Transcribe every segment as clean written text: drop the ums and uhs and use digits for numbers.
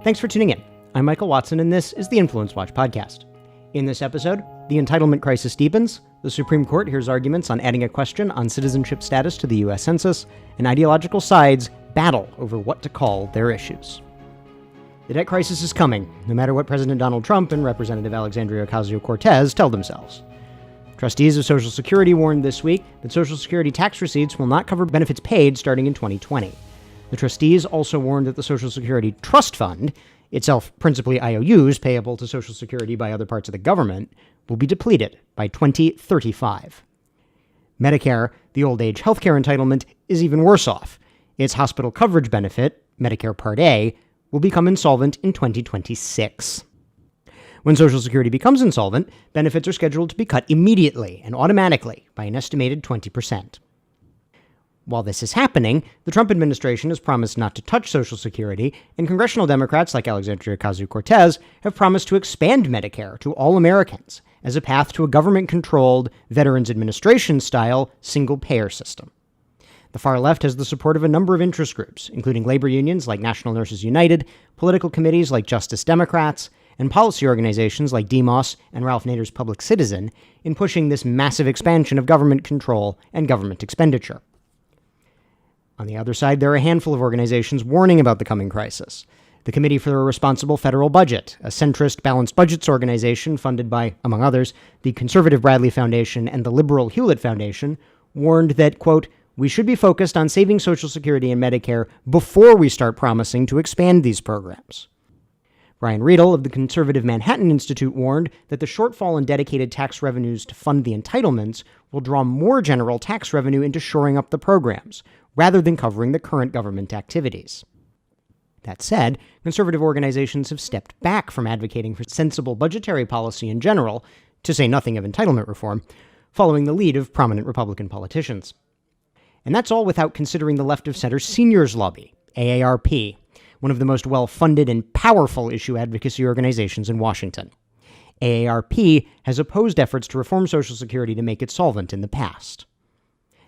Thanks for tuning in. I'm Michael Watson, and this is the InfluenceWatch podcast. In this episode, the entitlement crisis deepens, the Supreme Court hears arguments on adding a question on citizenship status to the U.S. Census, and ideological sides battle over what to call their issues. The debt crisis is coming, no matter what President Donald Trump and Representative Alexandria Ocasio-Cortez tell themselves. Trustees of Social Security warned this week that Social Security tax receipts will not cover benefits paid starting in 2020. The trustees also warned that the Social Security Trust Fund, itself principally IOUs payable to Social Security by other parts of the government, will be depleted by 2035. Medicare, the old age healthcare entitlement, is even worse off. Its hospital coverage benefit, Medicare Part A, will become insolvent in 2026. When Social Security becomes insolvent, benefits are scheduled to be cut immediately and automatically by an estimated 20%. While this is happening, the Trump administration has promised not to touch Social Security, and congressional Democrats like Alexandria Ocasio-Cortez have promised to expand Medicare to all Americans as a path to a government-controlled, Veterans Administration-style single-payer system. The far left has the support of a number of interest groups, including labor unions like National Nurses United, political committees like Justice Democrats, and policy organizations like DEMOS and Ralph Nader's Public Citizen in pushing this massive expansion of government control and government expenditure. On the other side, there are a handful of organizations warning about the coming crisis. The Committee for a Responsible Federal Budget, a centrist balanced budgets organization funded by, among others, the conservative Bradley Foundation and the liberal Hewlett Foundation, warned that, quote, "We should be focused on saving Social Security and Medicare before we start promising to expand these programs." Brian Riedel of the conservative Manhattan Institute warned that the shortfall in dedicated tax revenues to fund the entitlements will draw more general tax revenue into shoring up the programs, rather than covering the current government activities. That said, conservative organizations have stepped back from advocating for sensible budgetary policy in general, to say nothing of entitlement reform, following the lead of prominent Republican politicians. And that's all without considering the left-of-center seniors lobby, AARP, one of the most well-funded and powerful issue advocacy organizations in Washington. AARP has opposed efforts to reform Social Security to make it solvent in the past.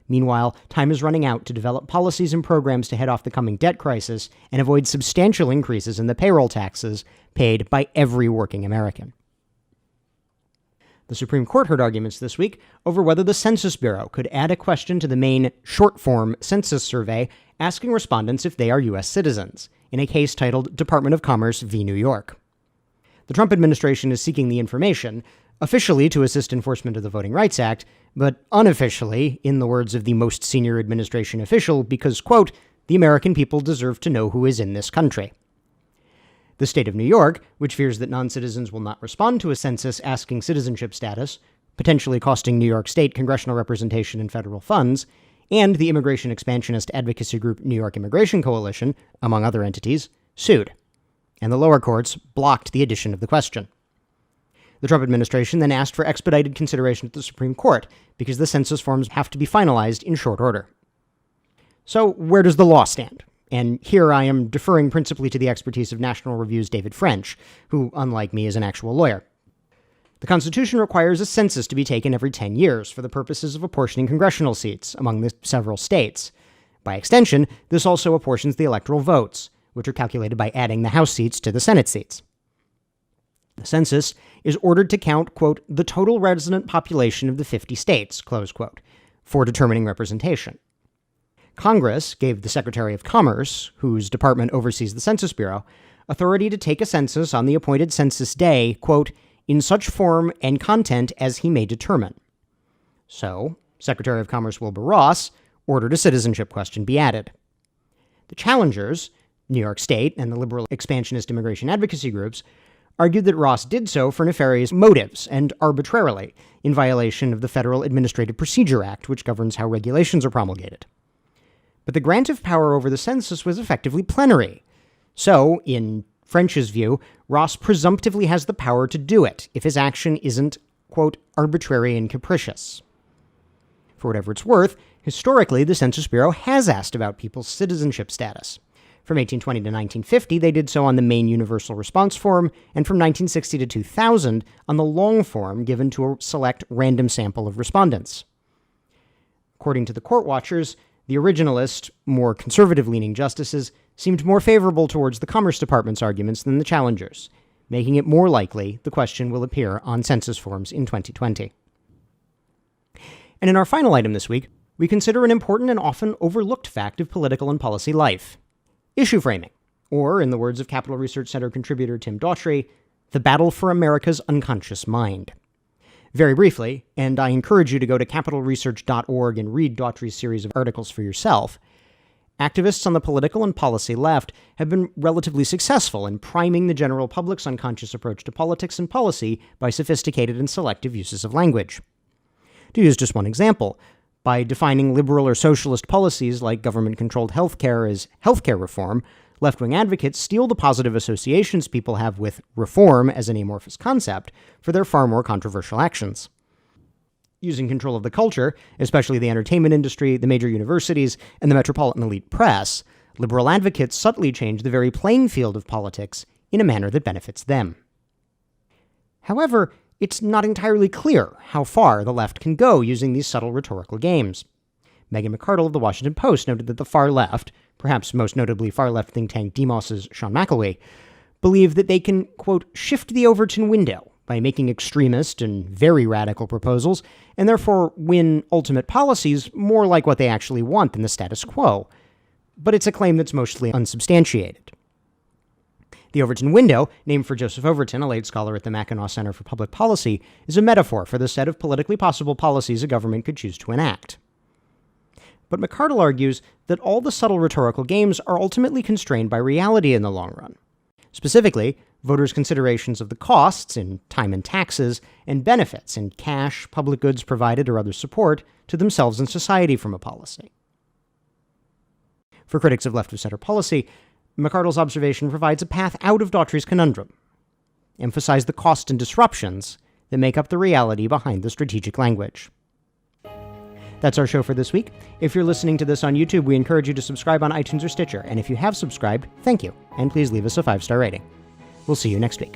Meanwhile, time is running out to develop policies and programs to head off the coming debt crisis and avoid substantial increases in the payroll taxes paid by every working American. The Supreme Court heard arguments this week over whether the Census Bureau could add a question to the main short-form census survey asking respondents if they are U.S. citizens, in a case titled Department of Commerce v. New York. The Trump administration is seeking the information, officially to assist enforcement of the Voting Rights Act, but unofficially, in the words of the most senior administration official, because, quote, "the American people deserve to know who is in this country." The state of New York, which fears that non-citizens will not respond to a census asking citizenship status, potentially costing New York State congressional representation and federal funds, and the immigration expansionist advocacy group New York Immigration Coalition, among other entities, sued. And the lower courts blocked the addition of the question. The Trump administration then asked for expedited consideration at the Supreme Court because the census forms have to be finalized in short order. So where does the law stand? And here I am deferring principally to the expertise of National Review's David French, who, unlike me, is an actual lawyer. The Constitution requires a census to be taken every 10 years for the purposes of apportioning congressional seats among the several states. By extension, this also apportions the electoral votes, which are calculated by adding the House seats to the Senate seats. The census is ordered to count, quote, "the total resident population of the 50 states," close quote, for determining representation. Congress gave the Secretary of Commerce, whose department oversees the Census Bureau, authority to take a census on the appointed census day, quote, "in such form and content as he may determine." So, Secretary of Commerce Wilbur Ross ordered a citizenship question be added. The challengers, New York State and the liberal expansionist immigration advocacy groups, argued that Ross did so for nefarious motives and arbitrarily, in violation of the Federal Administrative Procedure Act, which governs how regulations are promulgated. But the grant of power over the census was effectively plenary. So, in French's view, Ross presumptively has the power to do it if his action isn't, quote, "arbitrary and capricious." For whatever it's worth, historically, the Census Bureau has asked about people's citizenship status. From 1820 to 1950, they did so on the main universal response form, and from 1960 to 2000 on the long form given to a select random sample of respondents. According to the court watchers, The originalist, more conservative-leaning justices seemed more favorable towards the Commerce Department's arguments than the challengers, making it more likely the question will appear on census forms in 2020. And in our final item this week, we consider an important and often overlooked fact of political and policy life: issue framing, or, in the words of Capital Research Center contributor Tim Daughtry, the battle for America's unconscious mind. Very briefly, and I encourage you to go to capitalresearch.org and read Daughtry's series of articles for yourself, activists on the political and policy left have been relatively successful in priming the general public's unconscious approach to politics and policy by sophisticated and selective uses of language. To use just one example, by defining liberal or socialist policies like government-controlled healthcare as healthcare reform, left-wing advocates steal the positive associations people have with reform as an amorphous concept for their far more controversial actions. Using control of the culture, especially the entertainment industry, the major universities, and the metropolitan elite press, liberal advocates subtly change the very playing field of politics in a manner that benefits them. However, it's not entirely clear how far the left can go using these subtle rhetorical games. Megan McArdle of The Washington Post noted that the far left, perhaps most notably far-left think tank Demos's Sean McElwee, believe that they can, quote, shift the Overton window by making extremist and very radical proposals, and therefore win ultimate policies more like what they actually want than the status quo. But it's a claim that's mostly unsubstantiated. The Overton window, named for Joseph Overton, a late scholar at the Mackinac Center for Public Policy, is a metaphor for the set of politically possible policies a government could choose to enact. But McArdle argues that all the subtle rhetorical games are ultimately constrained by reality in the long run. Specifically, voters' considerations of the costs in time and taxes, and benefits in cash, public goods provided, or other support to themselves and society from a policy. For critics of left-of-center policy, McArdle's observation provides a path out of Daughtry's conundrum. Emphasize the cost and disruptions that make up the reality behind the strategic language. That's our show for this week. If you're listening to this on YouTube, we encourage you to subscribe on iTunes or Stitcher, and if you have subscribed, thank you, and please leave us a 5-star rating. We'll see you next week.